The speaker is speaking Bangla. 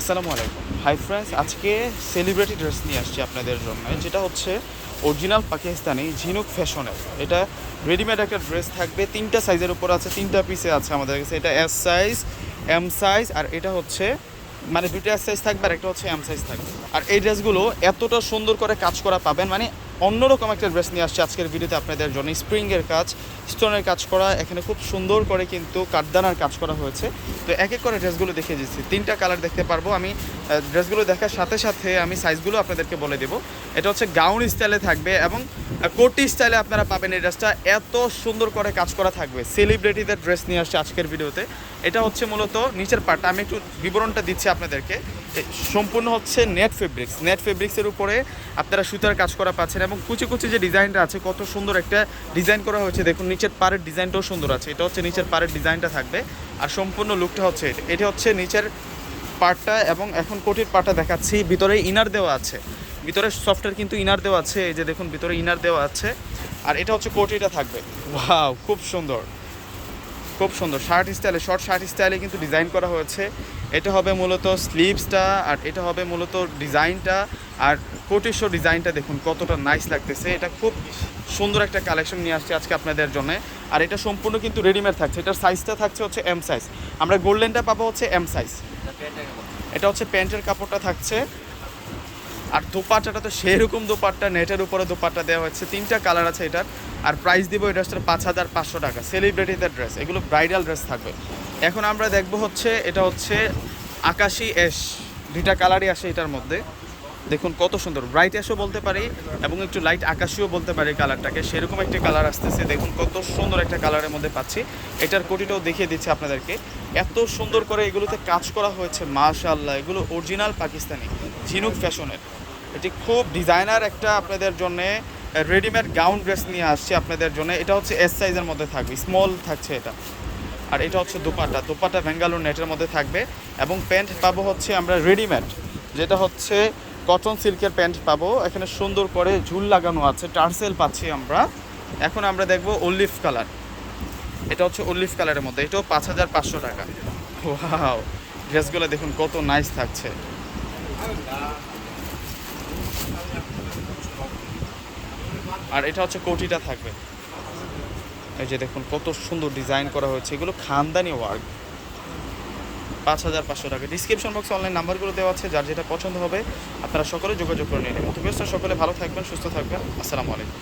আসসালামু আলাইকুম। হাই ফ্রেন্ডস, আজকে সেলিব্রিটি ড্রেস নিয়ে আসছি আপনাদের জন্য, যেটা হচ্ছে অরিজিনাল পাকিস্তানি ঝিনুক ফ্যাশনের। এটা রেডিমেড একটা ড্রেস থাকবে, 3টা সাইজের উপর আছে, 3টা পিসে আছে আমাদের কাছে। এটা এস সাইজ, এম সাইজ, আর এটা হচ্ছে মানে 2টা এস সাইজ থাকবে আর একটা হচ্ছে এম সাইজ থাকবে। আর এই ড্রেসগুলো এতটা সুন্দর করে কাজ করা পাবেন, মানে অন্যরকম একটা ড্রেস নিয়ে আসছে আজকের ভিডিওতে আপনাদের জন্য। স্প্রিংয়ের কাজ, স্টোনের কাজ করা, এখানে খুব সুন্দর করে কিন্তু কাঠদানার কাজ করা হয়েছে। তো এক এক করে ড্রেসগুলো দেখিয়ে দিচ্ছি। 3টা কালার দেখতে পারবো আমি। ড্রেসগুলো দেখার সাথে সাথে আমি সাইজগুলো আপনাদেরকে বলে দেবো। এটা হচ্ছে গাউন স্টাইলে থাকবে এবং কোটি স্টাইলে আপনারা পাবেন। এই ড্রেসটা এত সুন্দর করে কাজ করা থাকবে। সেলিব্রিটিদের ড্রেস নিয়ে আসছে আজকের ভিডিওতে। এটা হচ্ছে মূলত নিচের পার্টটা, আমি একটু বিবরণটা দিচ্ছি আপনাদেরকে। সম্পূর্ণ হচ্ছে নেট ফেব্রিক্সের উপরে আপনারা সুতার কাজ করা পাচ্ছেন এবং কুচি কুচি যে ডিজাইনটা আছে, কত সুন্দর একটা ডিজাইন করা হয়েছে। দেখুন নিচের পাড়ের ডিজাইনটাও সুন্দর আছে। এটা হচ্ছে নিচের পাড়ের ডিজাইনটা থাকবে আর সম্পূর্ণ লুকটা হচ্ছে এটা হচ্ছে নিচের পার্টটা। এবং এখন কোটির পার্টটা দেখাচ্ছি। ভিতরে ইনার দেওয়া আছে, ভিতরে সফটওয়্যার কিন্তু ইনার দেওয়া আছে। এই যে দেখুন ভিতরে ইনার দেওয়া আছে। আর এটা হচ্ছে কোটিটা থাকবে। ওয়াও, খুব সুন্দর, খুব সুন্দর শার্ট স্টাইলে, শর্ট শার্ট স্টাইলে কিন্তু ডিজাইন করা হয়েছে। এটা হবে মূলত স্লিভসটা, আর এটা হবে মূলত ডিজাইনটা। আর কোটির শো ডিজাইনটা দেখুন কতটা নাইস লাগতেছে। এটা খুব সুন্দর একটা কালেকশন নিয়ে আসছে আজকে আপনাদের জন্য। আর এটা সম্পূর্ণ কিন্তু রেডিমেড থাকছে। এটার সাইজটা থাকছে হচ্ছে এম সাইজ। আমরা গোল্ডেনটা পাবো হচ্ছে এম সাইজ। এটা হচ্ছে প্যান্টের কাপড়টা থাকছে। আর দোপাট্টাটা তো সেরকম দোপাট্টা, নেটের উপরে দোপাট্টা দেওয়া হচ্ছে। 3টা কালার আছে এটার। আর প্রাইস দিব এই ড্রেসটার 5500 টাকা। সেলিব্রিটিদের ড্রেস, এগুলো ব্রাইডাল ড্রেস থাকবে। এখন আমরা দেখবো হচ্ছে এটা হচ্ছে আকাশি অ্যাশ। 2টা কালারই আসে এটার মধ্যে। দেখুন কত সুন্দর, ব্রাইট অ্যাশও বলতে পারি এবং একটু লাইট আকাশিও বলতে পারি কালারটাকে। সেরকম একটা কালার আসতেছে। দেখুন কত সুন্দর একটা কালারের মধ্যে পাচ্ছি। এটার কোটিটাও দেখিয়ে দিচ্ছি আপনাদেরকে। এত সুন্দর করে এগুলোতে কাজ করা হয়েছে, মাশাআল্লাহ। এগুলো অরিজিনাল পাকিস্তানি ঝিনুক ফ্যাশনের। এটি খুব ডিজাইনার একটা আপনাদের জন্য রেডিমেড গাউন ড্রেস নিয়ে আসছে আপনাদের জন্য। এটা হচ্ছে এস সাইজের মধ্যে থাকবে, স্মল থাকছে এটা। আর এটা হচ্ছে দোপাট্টা ব্যাঙ্গালোর নেটের মধ্যে থাকবে। এবং প্যান্ট পাবো হচ্ছে আমরা রেডিমেড, যেটা হচ্ছে কটন সিল্কের প্যান্ট পাবো। এখানে সুন্দর করে ঝুল লাগানো আছে, টার্সেল পাচ্ছি আমরা। এখন আমরা দেখবো অলিভ কালার। এটা হচ্ছে অলিভ কালারের মধ্যে, এটাও 5500 টাকা। ওয়াও, ড্রেসগুলো দেখুন কত নাইস থাকছে। আর এটা হচ্ছে কোটিটা থাকবে। এই যে দেখুন কত সুন্দর ডিজাইন করা হয়েছে। এগুলো খানদানি ওয়ার্ক। 5500 টাকা। ডিসক্রিপশন বক্সে অনলাইন নাম্বারগুলো দেওয়া আছে, যার যেটা পছন্দ হবে আপনারা সকলে যোগাযোগ করে নিয়ে নেবেন। তো সকলে ভালো থাকবেন, সুস্থ থাকবেন। আসসালামু আলাইকুম।